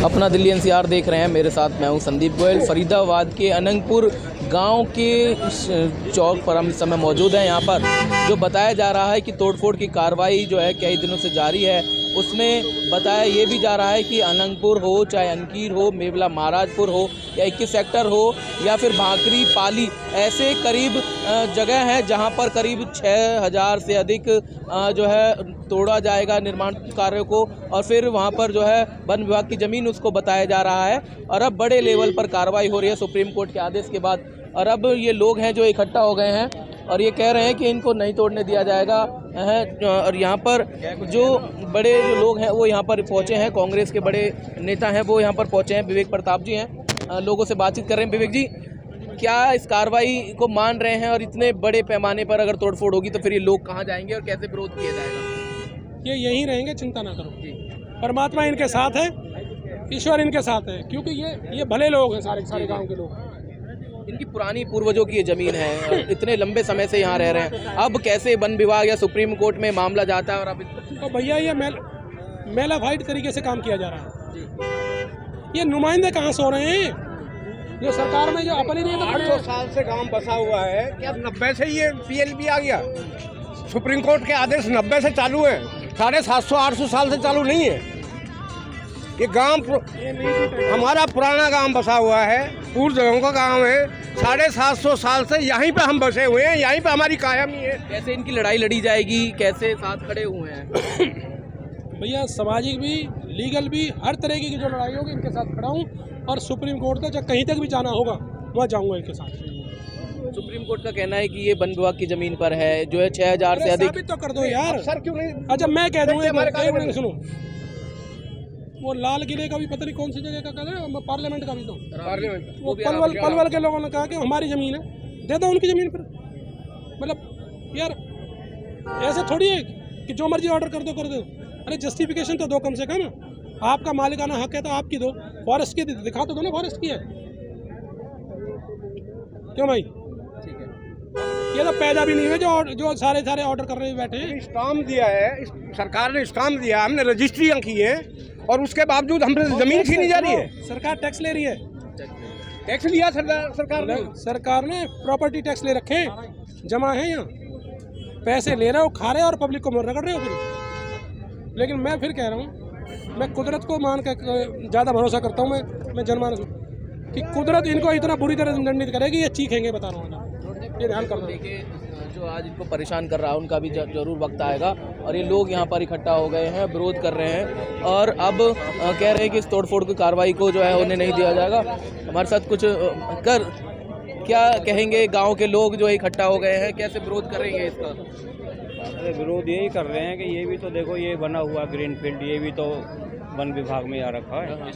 अपना दिल्ली एनसीआर देख रहे हैं। मेरे साथ मैं हूं संदीप गोयल। फरीदाबाद के अनंगपुर गांव के चौक पर हम इस समय मौजूद हैं। यहाँ पर जो बताया जा रहा है कि तोड़फोड़ की कार्रवाई जो है कई दिनों से जारी है, उसमें बताया ये भी जा रहा है कि अनंगपुर हो, चाहे अनकीर हो, मेवला महाराजपुर हो या 21 सेक्टर हो या फिर भाकरी पाली, ऐसे करीब जगह हैं जहां पर करीब 6000 से अधिक जो है तोड़ा जाएगा निर्माण कार्यों को, और फिर वहां पर जो है वन विभाग की ज़मीन उसको बताया जा रहा है। और अब बड़े लेवल पर कार्रवाई हो रही है सुप्रीम कोर्ट के आदेश के बाद। और अब ये लोग हैं जो इकट्ठा हो गए हैं और ये कह रहे हैं कि इनको नहीं तोड़ने दिया जाएगा है। और यहाँ पर जो बड़े जो लोग हैं वो यहाँ पर पहुँचे हैं, कांग्रेस के बड़े नेता हैं वो यहाँ पर पहुँचे हैं। विवेक प्रताप जी हैं, लोगों से बातचीत कर रहे हैं। विवेक जी, क्या इस कार्रवाई को मान रहे हैं? और इतने बड़े पैमाने पर अगर तोड़फोड़ होगी तो फिर ये लोग कहाँ जाएंगे और कैसे विरोध किया जाएगा? ये यहीं रहेंगे, चिंता ना करो। परमात्मा इनके साथ है, ईश्वर इनके साथ है, क्योंकि ये भले लोग हैं, सारे गांव के लोग। इनकी पुरानी पूर्वजों की ये ज़मीन है, इतने लंबे समय से यहाँ रह रहे हैं। अब कैसे वन विभाग या सुप्रीम कोर्ट में मामला जाता है? और अब तो भैया ये मेला फाइट तरीके से काम किया जा रहा है। ये नुमाइंदे कहाँ सो रहे हैं? जो सरकार में जो अपनी नहीं तो 800 साल से गांव बसा हुआ है, क्या 90 से ये पीएलबी आ गया? सुप्रीम कोर्ट के आदेश 90 से चालू है, 750-800 साल से चालू नहीं है। ये गांव हमारा पुराना गांव बसा हुआ है, पूर्व जगहों का गांव है। 750 साल से यहीं पे हम बसे हुए हैं, यहीं पे हमारी कायमी है। कैसे इनकी लड़ाई लड़ी जाएगी? कैसे साथ खड़े हुए हैं? भैया सामाजिक भी, लीगल भी, हर तरह की जो लड़ाई होगी इनके साथ खड़ा हूँ। और सुप्रीम कोर्ट तक जब कहीं तक भी जाना होगा वहाँ जाऊँगा इनके साथ। सुप्रीम कोर्ट का कहना है कि ये वन विभाग की जमीन पर है, जो है 6000 से अधिक। साबित तो कर दो यार। सर क्यों नहीं? अच्छा मैं कह दूँगा, सुनो, वो लाल किले का भी पता नहीं कौन सी जगह का कह रहे हैं, पार्लियामेंट का भी। तो पार्लियामेंट वो पलवल के लोगों ने कहा कि हमारी ज़मीन है, दे दो उनकी ज़मीन पर। मतलब यार ऐसे थोड़ी है कि जो मर्जी ऑर्डर कर दो। अरे जस्टिफिकेशन तो दो कम से कम। आपका मालिकाना हक है तो आपकी दो, फॉरेस्ट की दिखा तो दो ना, फॉरेस्ट की है। क्यों भाई? ठीक है, ये तो पैदा भी नहीं है जो सारे ऑर्डर कर रहे बैठे हैं। स्टाम्प दिया है सरकार ने, स्टाम्प दिया, हमने रजिस्ट्रियाँ की है और उसके बावजूद हमसे जमीन छीनी जा रही है। सरकार टैक्स ले रही है। टैक्स लिया सरकार ने प्रॉपर्टी टैक्स ले रखे, जमा है यहाँ, पैसे ले रहे हो, खा रहे हो और पब्लिक को रगड़ रहे हो फिर। लेकिन मैं फिर कह रहा हूँ, मैं कुदरत को मान कर ज़्यादा भरोसा करता हूँ। मैं जनमानस कि कुदरत इनको इतना बुरी तरह दंडित करेगी, ये चीखेंगे, बता रहा हूँ। ये ध्यान कर देखिए, जो आज इनको परेशान कर रहा है उनका भी जरूर वक्त आएगा। और ये लोग यहाँ पर इकट्ठा हो गए हैं, विरोध कर रहे हैं और अब कह रहे हैं कि इस तोड़फोड़ की कार्रवाई को जो है उन्हें नहीं दिया जाएगा। हमारे साथ कुछ क्या कहेंगे गांव के लोग जो इकट्ठा हो गए हैं, कैसे विरोध करेंगे इसका? अरे विरोध यही कर रहे हैं कि ये भी तो देखो, ये बना हुआ ग्रीन फील्ड, ये भी तो वन विभाग में आ रखा है,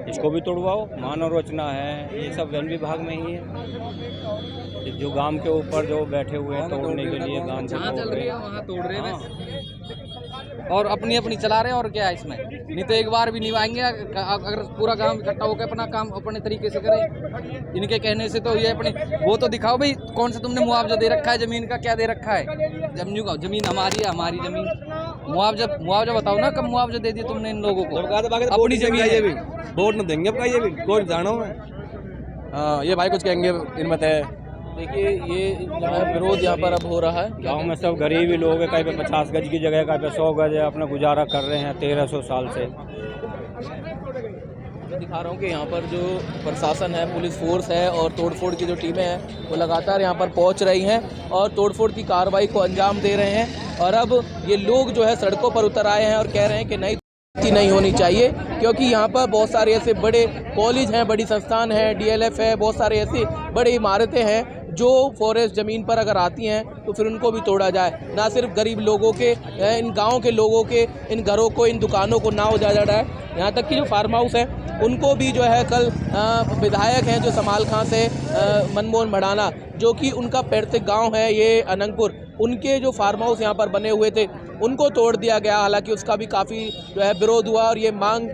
इसको भी तोड़वाओ। मानव रचना है, ये सब वन विभाग में ही है। जो गांव के ऊपर जो बैठे हुए हैं तोड़ने के लिए, गांव को तोड़ रहे हैं, वहाँ तोड़ रहे हैं और अपनी चला रहे हैं। और क्या है इसमें? नहीं तो एक बार भी निभाएंगे। अगर पूरा गांव इकट्ठा होकर अपना काम अपने तरीके से करें, इनके कहने से तो ये अपने वो तो दिखाओ भाई, कौन सा तुमने मुआवजा दे रखा है, जमीन का क्या दे रखा है? जमीन हमारी है, हमारी जमीन। मुआवजा बताओ ना, कब मुआवजा दे दिया तुमने इन लोगों को? अपनी जमीन है, ये भी वोट न देंगे आपका, ये भी कोई जानो है। हाँ, ये भाई कुछ कहेंगे इनमें है। देखिए, ये जो है विरोध यहाँ पर अब हो रहा है। गांव में सब गरीब ही लोग हैं, कहीं पे 50 गज की जगह, कहीं पे 100 गज है, अपना गुजारा कर रहे हैं 1300 साल से। मैं दिखा रहा हूँ कि यहाँ पर जो प्रशासन है, पुलिस फोर्स है और तोड़फोड़ की जो टीमें हैं वो लगातार यहाँ पर पहुँच रही हैं और तोड़फोड़ की कार्रवाई को अंजाम दे रहे हैं। और अब ये लोग जो है सड़कों पर उतर आए हैं और कह रहे हैं कि नहीं होनी चाहिए, क्योंकि यहाँ पर बहुत सारे ऐसे बड़े कॉलेज हैं, बड़ी संस्थान है, डीएलएफ है, बहुत सारे ऐसी बड़ी इमारतें हैं जो फॉरेस्ट ज़मीन पर अगर आती हैं तो फिर उनको भी तोड़ा जाए। ना सिर्फ गरीब लोगों के, इन गांव के लोगों के इन घरों को, इन दुकानों को ना उजाड़ा जा रहा है। यहाँ तक कि जो फार्म हाउस है उनको भी जो है कल विधायक हैं जो समाल खां से मनमोहन मढ़ाना, जो कि उनका पैतृक गांव है ये अनंगपुर, उनके जो फार्म हाउस यहाँ पर बने हुए थे उनको तोड़ दिया गया। हालांकि उसका भी काफ़ी जो है विरोध हुआ और ये मांग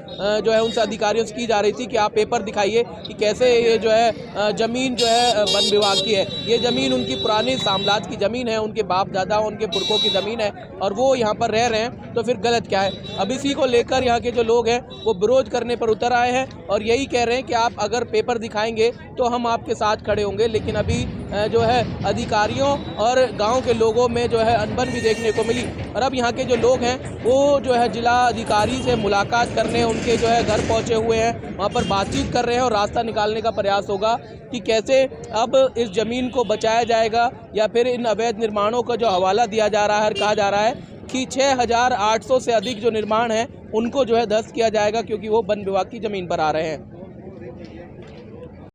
जो है उनसे अधिकारियों से की जा रही थी कि आप पेपर दिखाइए कि कैसे ये जो है ज़मीन जो है वन विभाग की है। ये ज़मीन उनकी पुरानी साम्राज्य की ज़मीन है, उनके बाप दादा उनके पुरखों की ज़मीन है और वो यहाँ पर रह रहे हैं, तो फिर गलत क्या है। अब इसी को लेकर यहाँ के जो लोग हैं वो विरोध करने पर उतर आए हैं और यही कह रहे हैं कि आप अगर पेपर दिखाएंगे तो हम आपके साथ खड़े होंगे। लेकिन अभी जो है अधिकारियों और गांव के लोगों में जो है अनबन भी देखने को मिली और अब यहाँ के जो लोग हैं वो जो है जिला अधिकारी से मुलाकात करने उनके जो है घर पहुँचे हुए हैं, वहाँ पर बातचीत कर रहे हैं और रास्ता निकालने का प्रयास होगा कि कैसे अब इस ज़मीन को बचाया जाएगा या फिर इन अवैध निर्माणों का जो हवाला दिया जा रहा है, कहा जा रहा है कि 6,800 से अधिक जो निर्माण हैं उनको जो है ध्वस्त किया जाएगा क्योंकि वो वन विभाग की ज़मीन पर आ रहे हैं।